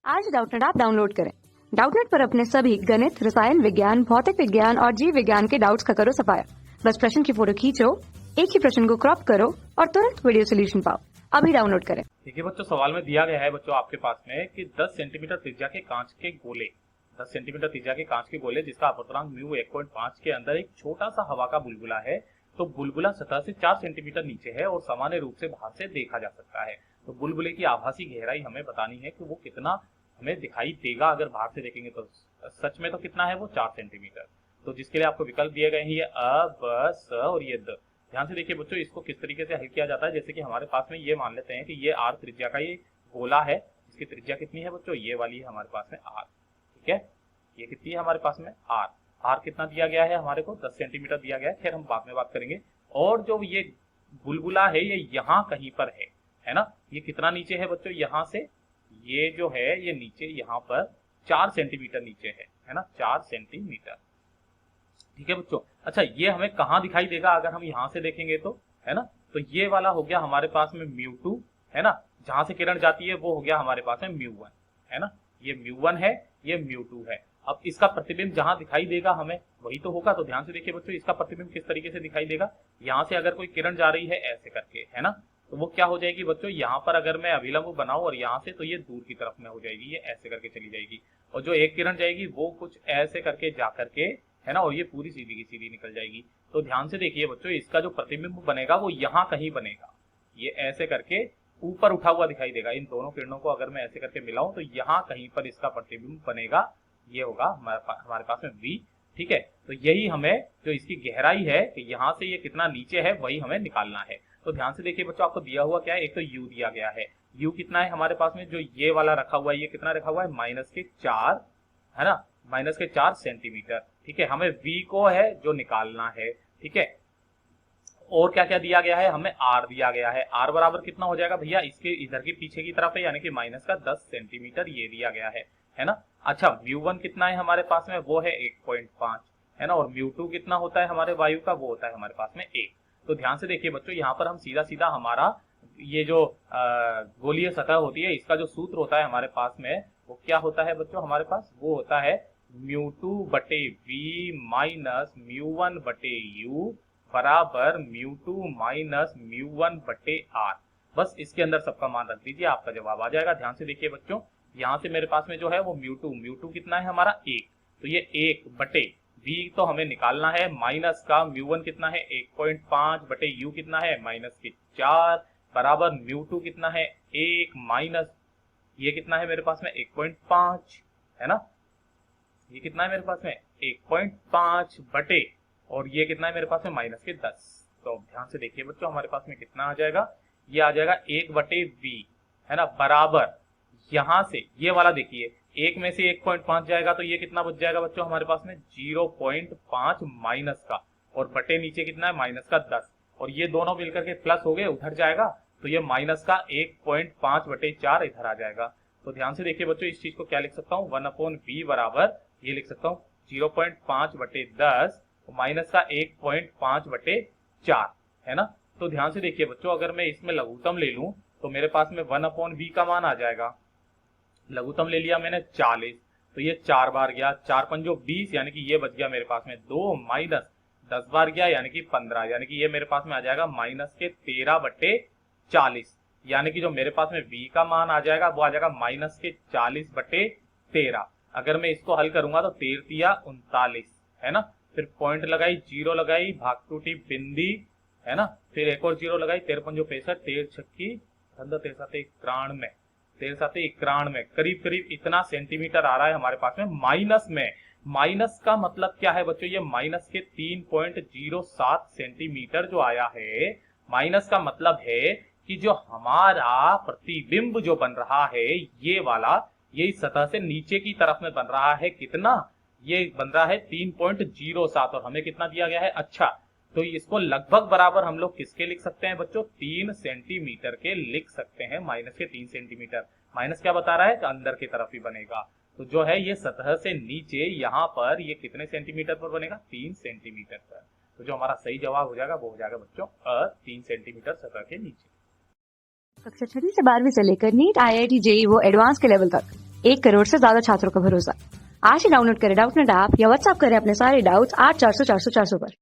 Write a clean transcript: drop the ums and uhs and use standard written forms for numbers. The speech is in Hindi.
आज डाउटनेट ऐप डाउनलोड करें। डाउटनेट पर अपने सभी गणित, रसायन विज्ञान, भौतिक विज्ञान और जीव विज्ञान के डाउट्स का करो सफाया। बस प्रश्न की फोटो खींचो, एक ही प्रश्न को क्रॉप करो और तुरंत वीडियो सोल्यूशन पाओ। अभी डाउनलोड करें। देखिए बच्चों, सवाल में दिया गया है बच्चों आपके पास में कि 10 सेंटीमीटर त्रिज्या के कांच के गोले 10 सेंटीमीटर त्रिज्या के कांच के गोले जिसका अपवर्तनांक म्यू 1.5 के अंदर एक छोटा सा हवा का बुलबुला है। तो बुलबुला सतह से 4 सेंटीमीटर नीचे है और सामान्य रूप से बाहर से देखा जा सकता है। तो बुलबुले की आभासी गहराई हमें बतानी है कि वो कितना हमें दिखाई देगा अगर बाहर से देखेंगे तो। सच में तो कितना है वो 4 सेंटीमीटर। तो जिसके लिए आपको विकल्प दिए गए हैं ये अ, ब, स और ये द। ध्यान से देखिए बच्चों, इसको किस तरीके से हल किया जाता है। जैसे कि हमारे पास में ये मान लेते हैं कि ये आर त्रिज्या का ये गोला है। इसकी त्रिज्या कितनी है बच्चों? ये वाली है हमारे पास में आर। ठीक है, ये कितनी है हमारे पास में आर। आर कितना दिया गया है हमारे को? 10 सेंटीमीटर दिया गया है। फिर हम बाद में बात करेंगे। और जो ये बुलबुला है ये यहाँ कहीं पर है ना। ये कितना नीचे है बच्चों? यहाँ से ये जो है ये नीचे यहाँ पर 4 सेंटीमीटर नीचे है ना, 4 सेंटीमीटर। ठीक है बच्चों। अच्छा, ये हमें कहाँ दिखाई देगा अगर हम यहाँ से देखेंगे तो, है ना। तो ये वाला हो गया हमारे पास में μ2, है ना। जहां से किरण जाती है वो हो गया हमारे पास में μ1, है ना। ये μ1 है, ये μ2 है। अब इसका प्रतिबिंब जहां दिखाई देगा हमें वही तो होगा। तो ध्यान से देखिए बच्चों, इसका प्रतिबिंब किस तरीके से दिखाई देगा। यहाँ से अगर कोई किरण जा रही है ऐसे करके, है ना, तो वो क्या हो जाएगी बच्चों, यहाँ पर अगर मैं अभिलंब बनाऊं और यहाँ से, तो ये दूर की तरफ में हो जाएगी, ये ऐसे करके चली जाएगी। और जो एक किरण जाएगी वो कुछ ऐसे करके जा करके, है ना, और ये पूरी सीधी की सीधी निकल जाएगी। तो ध्यान से देखिए बच्चों, इसका जो प्रतिबिंब बनेगा वो यहाँ कहीं बनेगा। ये ऐसे करके ऊपर उठा हुआ दिखाई देगा। इन दोनों किरणों को अगर मैं ऐसे करके मिलाऊं तो यहाँ कहीं पर इसका प्रतिबिंब बनेगा। ये होगा हमारे पास में V। ठीक है, तो यही हमें जो इसकी गहराई है कि यहाँ से ये कितना नीचे है वही हमें निकालना है। तो ध्यान से देखिए बच्चों, आपको दिया हुआ क्या है, एक तो U दिया गया है। U कितना है हमारे पास में? जो ये वाला रखा हुआ है ये कितना रखा हुआ है? -4, है ना, -4 सेंटीमीटर। ठीक है, हमें V को है जो निकालना है। ठीक है, और क्या क्या दिया गया है हमें? R दिया गया है। R बराबर कितना हो जाएगा भैया? इसके इधर की पीछे की तरफ है, यानी कि -10 सेंटीमीटर ये दिया गया है ना। अच्छा, μ1 कितना है हमारे पास में? वो है 1.5, है ना। और μ2 कितना होता है हमारे वायु का? वो होता है हमारे पास में 1। तो ध्यान से देखिए बच्चों, यहाँ पर हम सीधा सीधा हमारा ये जो गोलीय सतह होती है इसका जो सूत्र होता है हमारे पास में वो क्या होता है बच्चों हमारे पास? वो होता है μ2/v माइनस μ1/u बराबर μ2 माइनस μ1/r। बस इसके अंदर सबका मान रख दीजिए, आपका जवाब आ जाएगा। ध्यान से देखिए बच्चों, यहाँ से मेरे पास में जो है वो μ2 कितना है हमारा? 1। तो ये 1/v तो हमें निकालना है, माइनस का μ1 कितना है? 1.5/u कितना है? -4 बराबर μ2 कितना है? 1 माइनस ये कितना है मेरे पास में? 1.5, है ना। ये कितना है मेरे पास में? 1.5 बटे, और ये कितना है मेरे पास में? -10। तो ध्यान से देखिए बच्चों, हमारे पास में कितना आ जाएगा? ये आ जाएगा 1/v, है ना, बराबर यहां से ये वाला देखिए, 1 में से 1.5 जाएगा तो ये कितना बच जाएगा बच्चों हमारे पास में? 0.5 माइनस का, और बटे नीचे कितना है? -10। और ये दोनों मिलकर के प्लस हो गए, उधर जाएगा तो ये माइनस का 1.5/4 इधर आ जाएगा। तो ध्यान से देखिए बच्चों, इस चीज को क्या लिख सकता हूँ? 1/v बराबर ये लिख सकता हूँ 0.5/10 माइनस का 1.5/4, है ना। तो ध्यान से देखिए बच्चों, अगर मैं इसमें लघुत्तम ले लूं तो मेरे पास में 1/v का मान आ जाएगा। लघुत्तम ले लिया मैंने 40, तो ये 4 बार गया, 4 पंजो 20, यानी कि ये बच गया मेरे पास में 2, माइनस 10 बार गया यानी कि 15, यानी कि ये मेरे पास में आ जाएगा -13/40, यानी कि जो मेरे पास में v का मान आ जाएगा वो आ जाएगा -40/13। अगर मैं इसको हल करूंगा तो 13×3 = 39, है ना। फिर पॉइंट लगाई, 0 लगाई, भाग टूटी बिंदी, है ना, फिर एक और 0 लगाई, 13 पंजो 65, 13 छक्की 93, 91, करीब करीब इतना सेंटीमीटर आ रहा है हमारे पास में माइनस में। माइनस का मतलब क्या है बच्चों? ये माइनस के 3.07 सेंटीमीटर जो आया है, माइनस का मतलब है कि जो हमारा प्रतिबिंब जो बन रहा है ये वाला, ये इस सतह से नीचे की तरफ में बन रहा है। कितना? ये बन रहा है 3.07, और हमें कितना दिया गया है? अच्छा, तो इसको लगभग बराबर हम लोग किसके लिख सकते हैं बच्चों? 3 सेंटीमीटर के लिख सकते हैं। माइनस के 3 सेंटीमीटर, माइनस क्या बता रहा है? कि अंदर की तरफ ही बनेगा। तो जो है ये सतह से नीचे यहाँ पर ये कितने सेंटीमीटर पर बनेगा? 3 सेंटीमीटर पर। तो जो हमारा सही जवाब हो जाएगा वो हो जाएगा बच्चों 3 सेंटीमीटर सतह के नीचे। कक्षा 6 से 12वीं से लेकर नीट, IIT, JEE वो एडवांस के लेवल तक 1 करोड़ से ज्यादा छात्रों का भरोसा। आज ही डाउनलोड करें डाउटनेट ऐप या व्हाट्सएप करें अपने सारे डाउट्स 8400 400 400 पर।